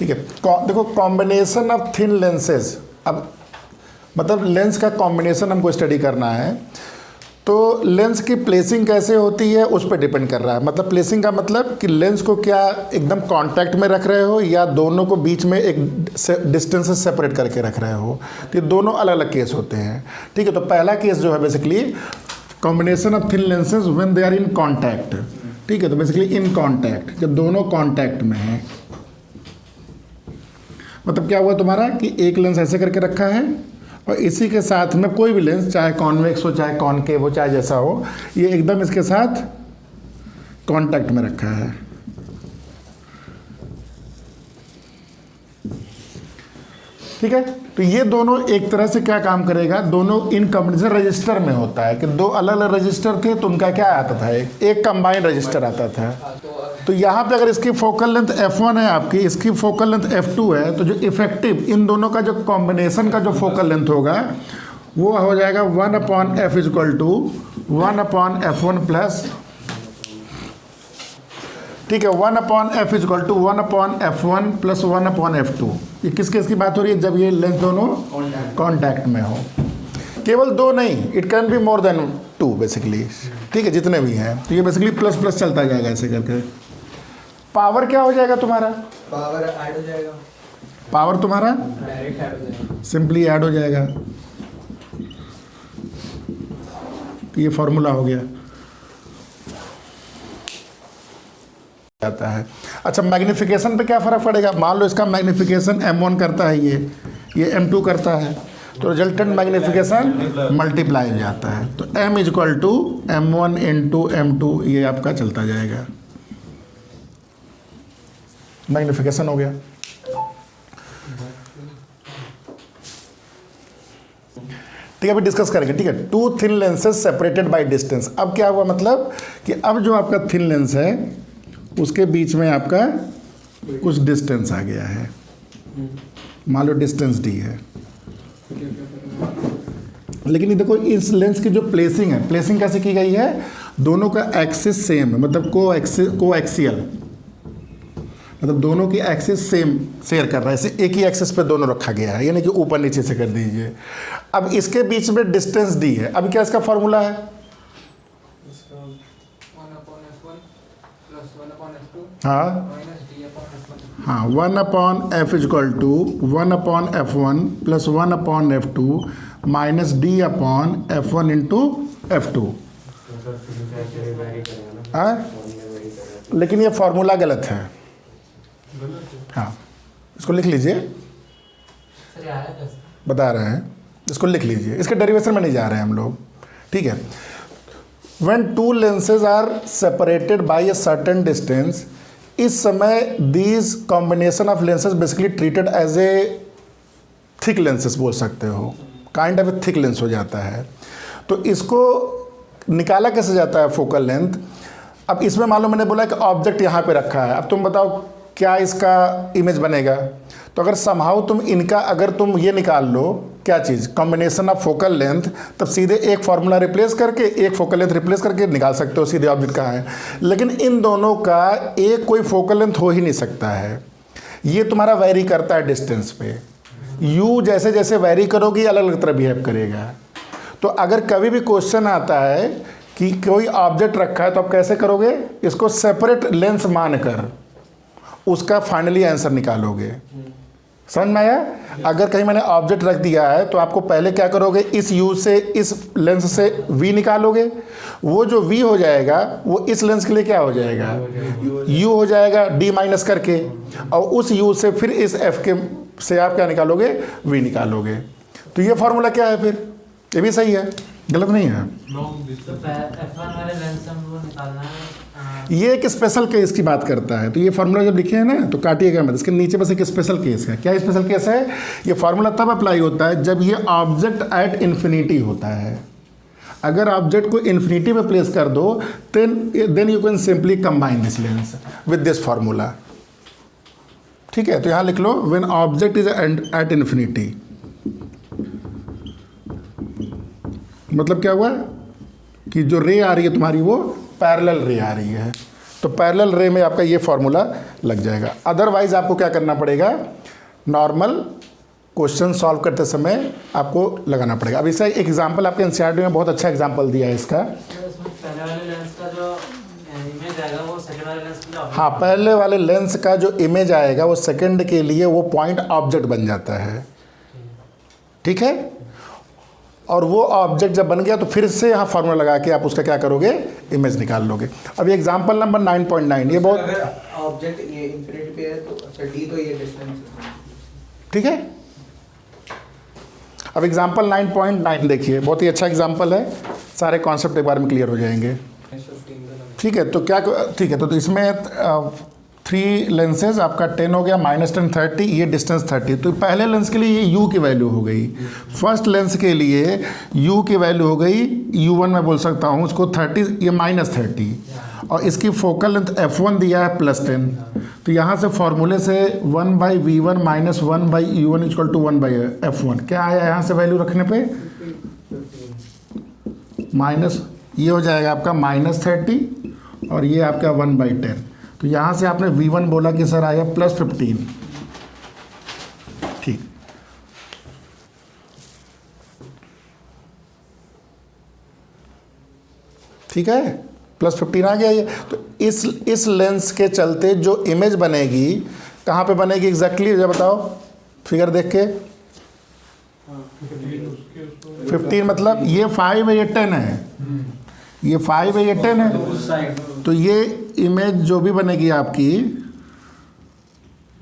ठीक है। देखो कॉम्बिनेशन ऑफ थिन लेंसेज, अब मतलब लेंस का कॉम्बिनेशन हमको स्टडी करना है, तो लेंस की प्लेसिंग कैसे होती है उस पर डिपेंड कर रहा है। मतलब प्लेसिंग का मतलब कि लेंस को क्या एकदम कांटेक्ट में रख रहे हो या दोनों को बीच में एक डिस्टेंस से सेपरेट करके रख रहे हो, तो ये दोनों अलग अलग केस होते हैं। ठीक है, तो पहला केस जो है basically combination of thin lenses when they are in contact. ठीक है, तो बेसिकली इन कॉन्टैक्ट, जब दोनों कॉन्टैक्ट में हैं, मतलब क्या हुआ तुम्हारा कि एक लेंस ऐसे करके रखा है और इसी के साथ में कोई भी लेंस, चाहे कॉन्वेक्स हो चाहे कॉनकेव हो चाहे जैसा हो, ये एकदम इसके साथ कांटेक्ट में रखा है। ठीक है, तो ये दोनों एक तरह से क्या काम करेगा, दोनों इन कॉम्बिनेशन रजिस्टर में होता है कि दो अलग अलग रजिस्टर थे तो उनका क्या आता था, एक कंबाइंड रजिस्टर आता था। तो यहाँ पे अगर इसकी फोकल लेंथ f1 है आपकी, इसकी फोकल लेंथ f2 है, तो जो इफेक्टिव इन दोनों का जो कॉम्बिनेशन का जो फोकल लेंथ होगा वो हो जाएगा 1/f = 1/f1 प्लस, ठीक है, 1/f = 1/f1 प्लस 1/f2। ये किस केस की बात हो रही है, जब ये लेंस दोनों कॉन्टैक्ट में हो। केवल दो नहीं, it can be more than 2 basically. ठीक है, जितने भी हैं, तो ये बेसिकली प्लस प्लस चलता जाएगा ऐसे करके। पावर क्या हो जाएगा तुम्हारा, पावर ऐड हो जाएगा, पावर तुम्हारा डायरेक्ट ऐड हो जाएगा, सिंपली ऐड हो जाएगा। तो ये फॉर्मूला हो गया जाता है। अच्छा, मैग्निफिकेशन पे क्या फ़र्क पड़ेगा, मान लो इसका मैग्निफिकेशन m1 करता है, ये m2 करता है, तो रिजल्टेंट मैग्निफिकेशन मल्टीप्लाई हो जाता है। तो m = m1 × m2 ये आपका चलता जाएगा, मैग्निफिकेशन हो गया। ठीक है, अभी डिस्कस करेंगे। ठीक है, 2 thin lenses separated by distance. अब क्या हुआ, मतलब कि अब जो आपका थिन लेंस है उसके बीच में आपका कुछ डिस्टेंस आ गया है, मान लो डिस्टेंस d है। लेकिन ये देखो इस लेंस की जो प्लेसिंग है, प्लेसिंग कैसे की गई है, दोनों का एक्सिस सेम है, मतलब कोएक्सियल, मतलब दोनों की एक्सिस सेम शेयर कर रहा है, इसे एक ही एक्सिस पे दोनों रखा गया है, यानी कि ऊपर नीचे से कर दीजिए। अब इसके बीच में डिस्टेंस d है। अब क्या इसका फॉर्मूला है, हाँ हाँ, 1/f = 1/f1 plus 1/f2 minus d/f1 × f2। हाँ, लेकिन ये फॉर्मूला गलत है। हाँ, इसको लिख लीजिए, बता रहे हैं, इसको लिख लीजिए, इसके डेरिवेशन में नहीं जा रहे हैं हम लोग। ठीक है, when 2 lenses are separated by a certain distance, इस समय these combination of lenses basically treated as a thick lenses बोल सकते हो, काइंड ऑफ थिक लेंस हो जाता है। तो इसको निकाला कैसे जाता है फोकल लेंथ। अब इसमें मान लो मैंने बोला कि ऑब्जेक्ट यहाँ पे रखा है, अब तुम बताओ क्या इसका इमेज बनेगा। तो अगर समहाउ तुम इनका अगर तुम ये निकाल लो क्या चीज़, कॉम्बिनेशन ऑफ फोकल लेंथ, तब सीधे एक फार्मूला रिप्लेस करके एक फोकल लेंथ रिप्लेस करके निकाल सकते हो सीधे ऑब्जेक्ट कहाँ है। लेकिन इन दोनों का एक कोई फोकल लेंथ हो ही नहीं सकता है, ये तुम्हारा वैरी करता है डिस्टेंस पे। यू जैसे जैसे वैरी करोगे अलग अलग तरह बिहेव करेगा। तो अगर कभी भी क्वेश्चन आता है कि कोई ऑब्जेक्ट रखा है तो आप कैसे करोगे, इसको सेपरेट लेंस मानकर उसका फाइनली आंसर निकालोगे। समझ में आया। अगर कहीं मैंने ऑब्जेक्ट रख दिया है तो आपको पहले क्या करोगे, इस यू से इस लेंस से वी निकालोगे, वो जो वी हो जाएगा वो इस लेंस के लिए क्या हो जाएगा, यू हो जाएगा डी माइनस करके, और उस यू से फिर इस एफ के से आप क्या निकालोगे, वी निकालोगे। तो ये फॉर्मूला क्या है फिर, ये भी सही है, गलत नहीं है। ये एक स्पेशल केस की बात करता है। तो ये फार्मूला जब लिखे हैं ना तो काटिएगा मत, इसके नीचे बस एक स्पेशल केस है। क्या स्पेशल केस है, ये फार्मूला तब अप्लाई होता है जब ये ऑब्जेक्ट एट इन्फिनिटी होता है। अगर ऑब्जेक्ट को इन्फिनिटी पे प्लेस कर दो then you can simply combine this lens with this formula. ठीक है, तो यहाँ लिख लो when object is at infinity, मतलब क्या हुआ कि जो रे आ रही है तुम्हारी वो पैरेलल रे आ रही है। तो पैरेलल रे में आपका ये फॉर्मूला लग जाएगा। अदरवाइज आपको क्या करना पड़ेगा, नॉर्मल क्वेश्चन सॉल्व करते समय आपको लगाना पड़ेगा। अब इसका एक एग्जांपल आपके एनसीईआरटी में बहुत अच्छा एग्जांपल दिया है इसका। पहले वाले लेंस का जो इमेज आएगा वो सेकंड वाले लेंस के लिए हाँ, पहले वाले लेंस का जो इमेज आएगा वो सेकंड के लिए वो पॉइंट ऑब्जेक्ट बन जाता है, ठीक है। और वो ऑब्जेक्ट जब बन गया तो फिर से यहाँ फार्मूला लगा के आप उसका क्या करोगे, इमेज निकाल लोगे। अब ये एग्जांपल नंबर 9.9 ये बहुत अगर ऑब्जेक्ट ये इंफिनिटी पे है तो अच्छा डी तो ये डिस्टेंस ठीक है। अब एग्जांपल 9.9 देखिए, बहुत ही अच्छा एग्जांपल है, सारे कॉन्सेप्ट एक बार में क्लियर हो जाएंगे, ठीक है। तो क्या, ठीक है, तो इसमें 3 लेंसेज आपका 10 हो गया, -10 30, ये डिस्टेंस 30। तो पहले लेंस के लिए ये u की वैल्यू हो गई, फर्स्ट लेंस के लिए u की वैल्यू हो गई u1 मैं बोल सकता हूँ उसको 30, ये -30, और इसकी फोकल लेंथ f1 दिया है +10। तो यहाँ से फॉर्मूले से 1/v1 - 1/u1 = 1/f1 क्या आया यहाँ से वैल्यू रखने पे, माइनस ये हो जाएगा आपका -30 और ये आपका 1/10। तो यहाँ से आपने v1 बोला कि सर आया +15, ठीक। ठीक है, +15 आ गया ये। तो इस लेंस के चलते जो इमेज बनेगी कहाँ पे बनेगी एग्जैक्टली जब बताओ, फिगर देख के। 15 मतलब ये 5 है, ये 10 है, ये 5 है, ये 10 है। तो ये इमेज जो भी बनेगी आपकी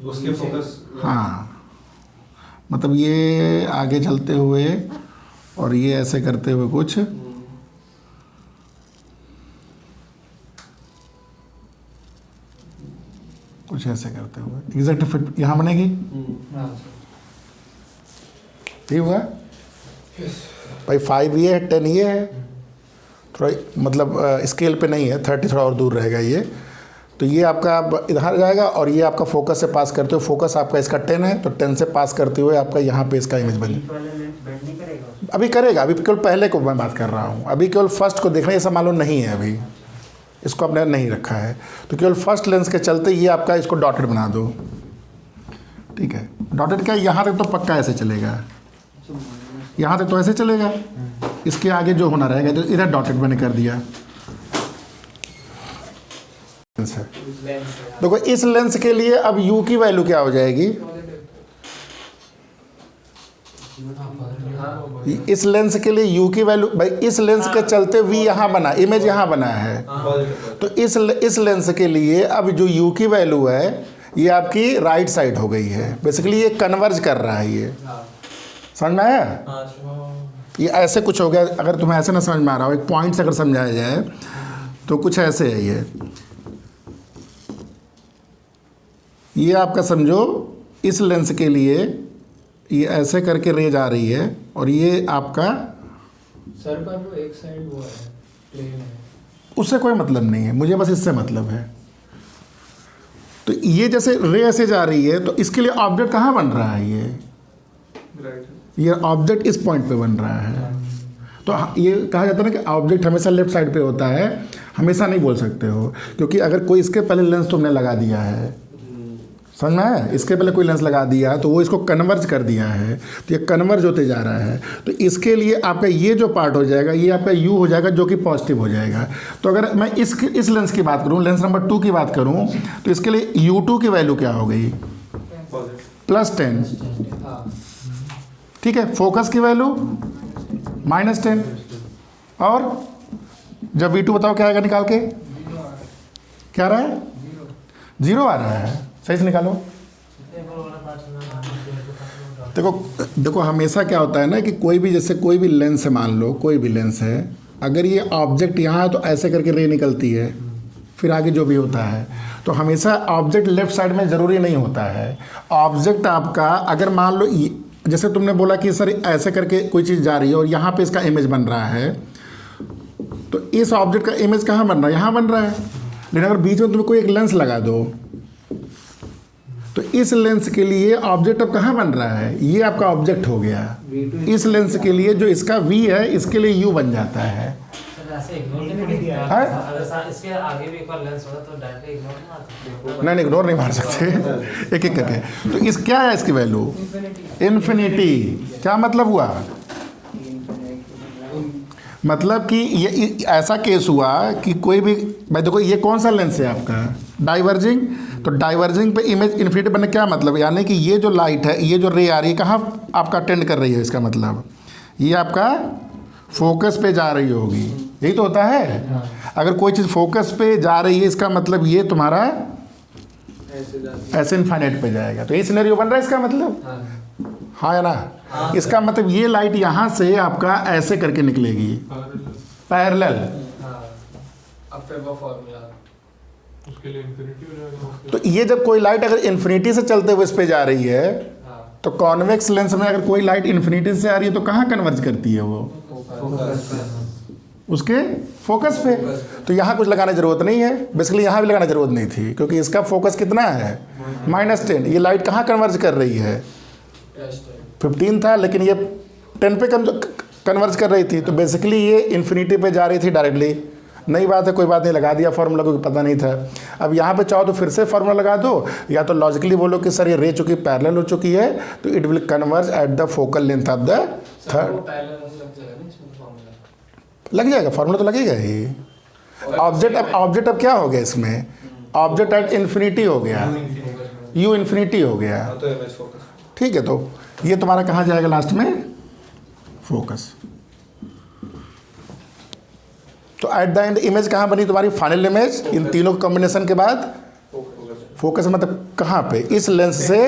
उसके फोकस, हाँ, मतलब ये आगे चलते हुए और ये ऐसे करते हुए कुछ ऐसे करते हुए एग्जैक्ट फिट यहाँ बनेगी, ठीक हुआ भाई। 5 ये है, 10 ये है, थोड़ा मतलब स्केल पे नहीं है, 30 थोड़ा और दूर रहेगा ये। तो ये आपका अब इधर जाएगा और ये आपका फोकस से पास करते हुए, फोकस आपका इसका 10 है तो 10 से पास करते हुए आपका यहाँ पे इसका इमेज बन अभी करेगा। अभी केवल पहले को मैं बात कर रहा हूँ, अभी केवल फर्स्ट को देखना, ये सब मालूम नहीं है, अभी इसको आपने नहीं रखा है। तो केवल फर्स्ट लेंस के चलते ये आपका इसको डॉटेड बना दो, ठीक है। डॉटेड क्या, यहाँ तक तो पक्का ऐसे चलेगा, यहाँ तक तो ऐसे चलेगा, इसके आगे जो होना रहेगा तो इधर डॉटेड मैंने कर दिया। देखो इस लेंस के लिए अब u की वैल्यू क्या हो जाएगी, इस लेंस के लिए u की वैल्यू, भाई इस लेंस के चलते v यहाँ बना, इमेज यहाँ बना है, तो इस लेंस के लिए अब जो u की वैल्यू है ये आपकी राइट साइड हो गई है। बेसिकली ये कन्वर्ज कर रहा है, ये समझ में आया। ये ऐसे कुछ हो गया, अगर तुम्हें ऐसे ना समझ में आ रहा हो, एक पॉइंट से अगर समझाया जाए तो कुछ ऐसे है। ये आपका समझो इस लेंस के लिए ये ऐसे करके रे जा रही है और ये आपका सर पर वो एक साइड वो है प्लेन है, उससे कोई मतलब नहीं है, मुझे बस इससे मतलब है। तो ये जैसे रे ऐसे जा रही है तो इसके लिए ऑब्जेक्ट कहाँ बन रहा है, ये ऑब्जेक्ट इस पॉइंट पे बन रहा है। तो ये कहा जाता है ना कि ऑब्जेक्ट हमेशा लेफ्ट साइड पे होता है, हमेशा नहीं बोल सकते हो, क्योंकि अगर कोई इसके पहले लेंस तुमने लगा दिया है, समझ में आया, इसके पहले कोई लेंस लगा दिया तो वो इसको कन्वर्ज कर दिया है, तो ये कन्वर्ज होते जा रहा है। तो इसके लिए आपका ये जो पार्ट हो जाएगा ये आपका u हो जाएगा जो कि पॉजिटिव हो जाएगा। तो अगर मैं इस लेंस की बात करूँ, लेंस नंबर 2 की बात करूँ, तो इसके लिए u2 की वैल्यू क्या हो गई, +10, ठीक है। फोकस की वैल्यू -10, और जब v2 बताओ क्या आएगा निकाल के, क्या आ रहा है, 0 आ रहा है, सही से निकालो। देखो हमेशा क्या होता है ना कि कोई भी, जैसे कोई भी लेंस है, मान लो कोई भी लेंस है, अगर ये ऑब्जेक्ट यहाँ है तो ऐसे करके रे निकलती है, फिर आगे जो भी होता है। तो हमेशा ऑब्जेक्ट लेफ्ट साइड में ज़रूरी नहीं होता है। ऑब्जेक्ट आपका अगर मान लो जैसे तुमने बोला कि सर ऐसे करके कोई चीज़ जा रही है और यहाँ पे इसका इमेज बन रहा है, तो इस ऑब्जेक्ट का इमेज कहाँ बन रहा है, यहाँ बन रहा है। लेकिन अगर बीच में तुम्हें कोई एक लेंस लगा दो तो इस लेंस के लिए ऑब्जेक्ट अब कहाँ बन रहा है, ये आपका ऑब्जेक्ट हो गया। इस लेंस के लिए जो इसका v है इसके लिए u बन जाता है। हाँ? इसके आगे भी एक बार लेंस होगा तो डायरेक्टली इग्नोर नहीं मारते। नहीं इग्नोर नहीं मार सकते, एक एक करके। तो इस क्या है इसकी वैल्यू? इन्फिनिटी। क्या मतलब हुआ? मतलब कि ये ऐसा केस हुआ कि कोई भी, भाई देखो ये कौन सा लेंस है आपका? डाइवर्जिंग। तो डाइवर्जिंग पे इमेज इन्फिनिटी बनने क्या मतलब? यानी कि ये जो लाइट है, ये जो रे आ रही है, कहाँ आपका अटेंड कर रही है? इसका मतलब ये आपका फोकस पे जा रही होगी, यही तो होता है। अगर कोई चीज़ फोकस पे जा रही है, इसका मतलब ये तुम्हारा ऐसे इनफाइनाइट पे जाएगा। तो ये सिनेरियो बन रहा है इसका मतलब, हाँ है ना? इसका मतलब ये लाइट यहाँ से आपका ऐसे करके निकलेगी, पैरेलल। उसके लिए इंफिनिटी हो जाएगा। तो ये जब कोई लाइट अगर इन्फिनिटी से चलते हुए इस पे जा रही है, तो कॉन्वेक्स लेंस में अगर कोई लाइट इन्फिनिटी से आ रही है तो कहाँ कन्वर्ज करती है वो? उसके फोकस पे। तो यहाँ कुछ लगाने ज़रूरत नहीं है, बेसिकली यहाँ भी लगाने ज़रूरत नहीं थी, क्योंकि इसका फोकस कितना है? -10। ये लाइट कहाँ कन्वर्ज कर रही है? 15 था, लेकिन ये 10 पे कन्वर्ज कर रही थी। तो बेसिकली ये इन्फिनिटी पे जा रही थी डायरेक्टली। नई बात है, कोई बात नहीं, लगा दिया फार्मूला, क्योंकि पता नहीं था। अब यहाँ पे चाहो तो फिर से फार्मूला लगा दो, या तो लॉजिकली बोलो कि सर ये रे चुकी पैरेलल हो चुकी है, तो it will converge at the focal length of the third. लग जाएगा फार्मूला, तो लगेगा ही। ऑब्जेक्ट अब क्या हो गया इसमें? ऑब्जेक्ट एट इन्फिनिटी हो गया, यू इन्फिनिटी हो गया, ठीक है। तो ये तुम्हारा कहाँ जाएगा लास्ट में? फोकस। तो एट द एंड इमेज कहाँ बनी तुम्हारी? फाइनल इमेज इन तीनों कॉम्बिनेशन के बाद फोकस, मतलब कहाँ पे? इस लेंस से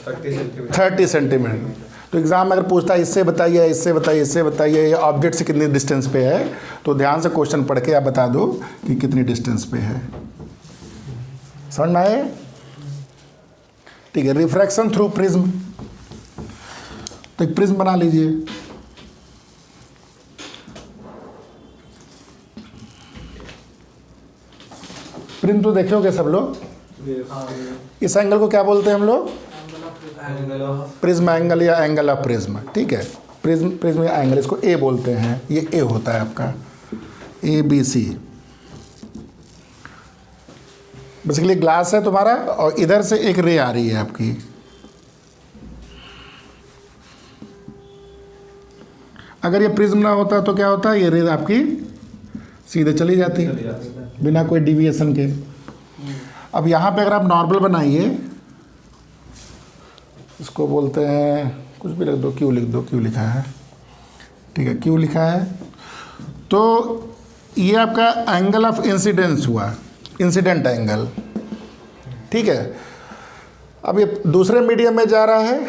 30 सेंटीमीटर। तो एग्जाम में अगर पूछता है इससे बताइए, इससे बताइए, इससे बताइए, ये ऑब्जेक्ट से कितनी डिस्टेंस पे है, तो ध्यान से क्वेश्चन पढ़ के आप बता दो कि कितनी डिस्टेंस पे है। समझ में आए? ठीक है। रिफ्रैक्शन थ्रू प्रिज्म, तो एक प्रिज्म बना लीजिए। प्रिज्म तो देखे होगे सब लोग। इस एंगल को क्या बोलते हैं हम लोग? प्रिज्म एंगल या एंगल ऑफ प्रिज्म, ठीक है। प्रिज्म या एंगल, इसको ए बोलते हैं। ये ए होता है आपका, ABC। बेसिकली ग्लास है तुम्हारा, और इधर से एक रे आ रही है आपकी। अगर ये प्रिज्म ना होता तो क्या होता? ये रे आपकी सीधे चली जाती बिना कोई डिविएशन के। अब यहाँ पे अगर आप नॉर्मल बनाइए, इसको बोलते हैं, कुछ भी लिख दो, क्यू लिख दो, क्यू लिखा है, ठीक है, क्यू लिखा है। तो ये आपका एंगल ऑफ इंसिडेंस हुआ, इंसिडेंट एंगल, ठीक है। अब ये दूसरे मीडियम में जा रहा है,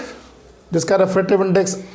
जिसका रेफ्रेक्टिव इंडेक्स